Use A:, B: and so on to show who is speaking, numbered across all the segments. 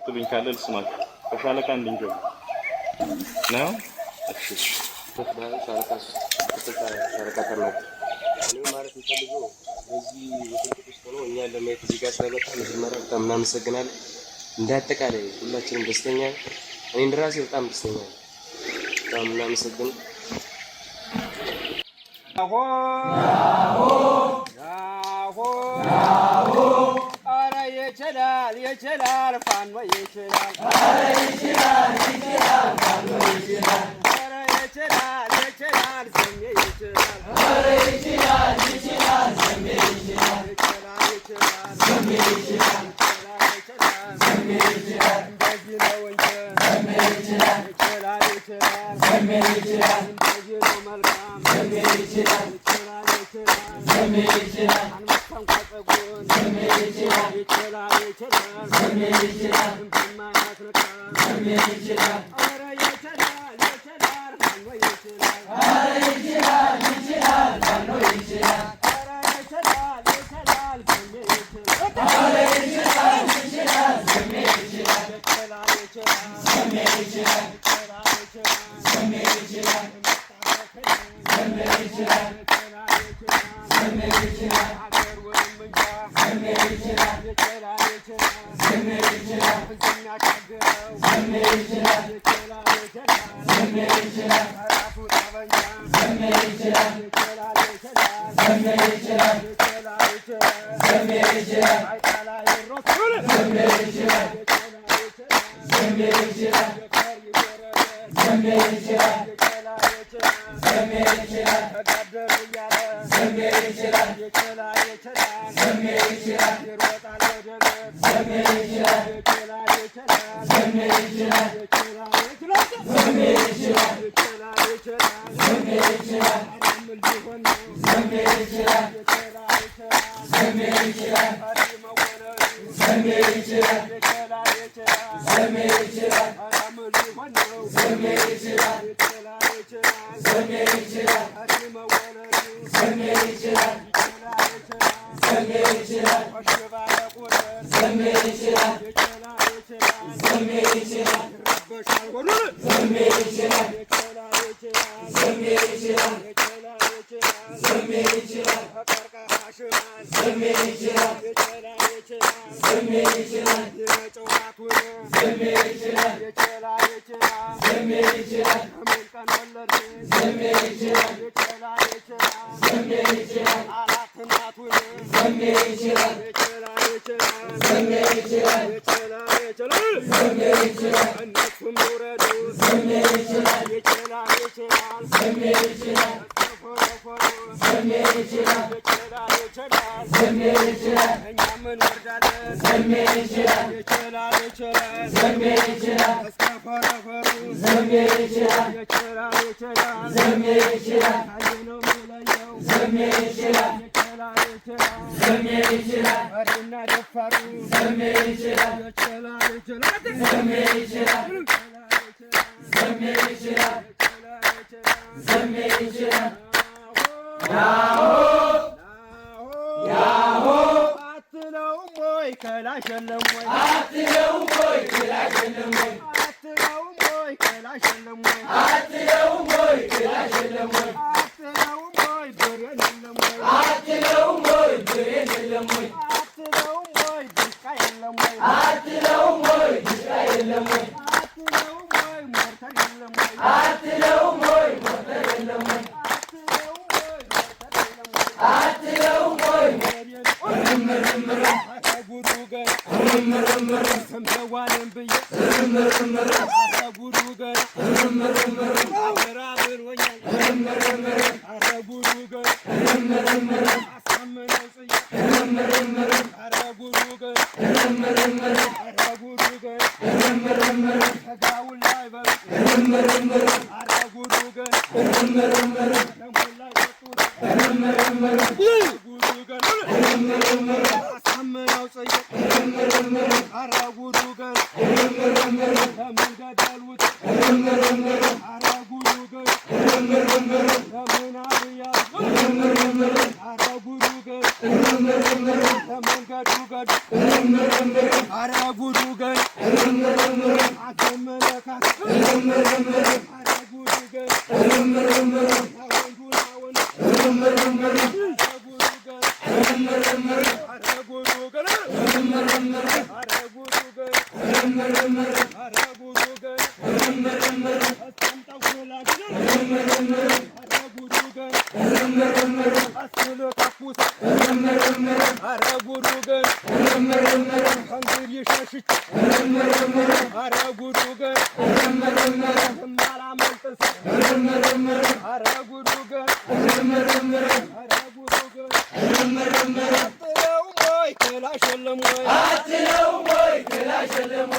A: ትብኝ ካለ ልስማክ ከሻለቃ እንድንጀምር ነው። እሺ ሻለቃ ተርሎ እኔ ማለት የምፈልገው በዚህ ወጥንት ውስጥ ነው እኛ ለማየት እዚህ ጋር ስለመጣ መጀመሪያ በጣም እናመሰግናለን። እንደ አጠቃላይ ሁላችንም ደስተኛ እኔ እንደራሴ በጣም ደስተኛ በጣም እናመሰግናለን። ያሆ አረ ይችላል ፋኖ ይችላል አረ ይችላል ፋኖ ይችላል አረ ይችላል ዘሜ ይችላል አረ ይችላል ዘሜ ይችላል ዘሜ ይችላል ዘሜ ይችላል እንደዚህ ነው እንጂ ዘሜ ይችላል ዘሜ ይችላል እንደዚህ ነው መልካም ዘሜ ይችላል ዘሜ ይችላል አንመጣም ቆጠጉን ዘሜ ይችላል ዘሜ ይችላል እንደማያስነካ ዘሜ ይችላል አረ ይችላል ፋኖ ይችላል አረ ይችላል ፋኖ ይችላል አረ ይችላል ዘሜ ይችላል አረ ይችላል ዘሜ ይችላል ዘሜ ይችላል ዘሜ ይችላል ዘሜ ይችላል ዘሜ ይችላል አገር ወንምንጃ ዘሜ ይችላል ዘሜ ይችላል ዝናካገረው ዘሜ ይችላል ዘሜ ይችላል ራሱ ጠበኛ ዘሜ ይችላል ዘሜ ይችላል ዘሜ ይችላል አይጣላ ይሮኩል ዘሜ ይችላል ዘሜ ይችላል ዘሜ ይችላል ዘሜ ይችላል ተጋደር እያለ ዘሜ ይችላል ዘሜ ይችላል ይሮጣል ወደለት ዘሜ ይችላል ዘሜ ይችላል ዘሜ ይችላል ዘሜ ይችላል ምን ሊሆን ነው ዘሜ ይችላል ዘሜ ይችላል ዘሜ ይችላል ዘሜ ይችላል ምን ሊሆን ነው ዘሜ ይችላል ዘሜ ይችላል ዘሜ ይችላል ዘሜ ይችላል ዘሜ ይችላል ዘሜ ይችላል ዘሜ ይችላል ዘሜ ይችላል ዘሜ ይችላል ዘሜ ይችላል ዘሜ ይችላል ዘሜ ይችላል ዘሜ ይችላል ዘሜ ይችላል ዘሜ ይችላል አራት እናቱን ዘሜ ይችላል ዘሜ ይችላል ዘሜ ይችላል እነሱም ይውረዱ ዘሜ ይችላል ዘሜ ይችላል ዘሜ ይችላል ዘሜ ይችላል እኛም እንወርዳለን ዘሜ ይችላል ዘሜ ይችላል እስከ ፈረፈሩ ዘሜ ይችላል ዘሜ ይችላል አየነው የሚለየው ዘሜ ይችላል ዘሜ ይችላል አሪና ደፋሩ ዘሜ ይችላል ዘሜ ይችላል ዘሜ ይችላል ዘሜ ይችላል ያሆ አትለውም ወይ ከላሽ የለም ወይ አትለውም ወይ ከላሽ የለም ወይ አትለውም ወይ ከላሽ የለም ወይ አትለውም ወይ ከላሽ የለም ወይ አትለውም ወይ ብሬን የለም ወይ አትለውም ወይ ብሬን የለም ወይ አትለውም ወይ ድስቃ የለም ወይ አትለውም ወይ ድስቃ የለም ወይ አትለውም ወይ ሞርተር የለም ወይ አትለውም ወይ ሞርተር የለም ወይ አትለውም ወይ ምርምር ጉዱ ገር ምርምር ሰምተዋልን ብዬ ምርምር ጉዱ ገር ምርምር አብራብር ወኛል ምርምር ጉዱ ገር ምርምር አሳምነው ጽዬ ምርምር ጉዱ ገር ምርምር ጉዱ ገር ምርምር ተጋውን ላይ በል ምርምር ጉዱ ገር ምርምር ለሞላ ወጡት ምርምር ጉዱ ገር ምርምር አሳምነው ጽዬ ምርምር ጉዱ ገር ገን ለምን ገደሉት ኧረ ጉዱ ገን ለምን አብያት ኧረ ጉዱ ገን ለመንገዱ ገድ ኧረ ጉዱ ገን አትመለካት ኧረ ጉዱ ገን ወንዱን አወን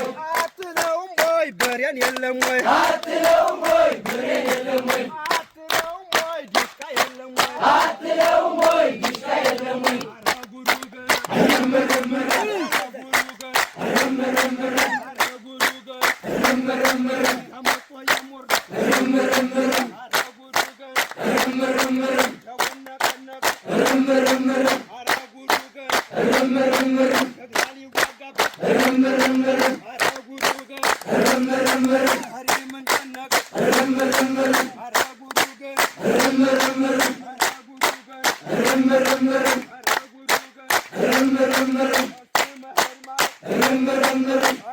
A: አትለውም ወይ በሬን የለም ወይ አትለውም ወይ በሬን የለም ወይ አትለውም ወይ ዲሽቃ የለም ወይ አትለውም ወይ ዲሽቃ የለም ወይ ኧረ ጉዱ ገን ኧረ ጉዱ ገን ተመቶ የሞርድ ኧረ ጉዱ ገን ተወነቀነቅ ኧረ ጉዱ ገን እግራ ሊዋጋበት ኧረ ጉዱ ገን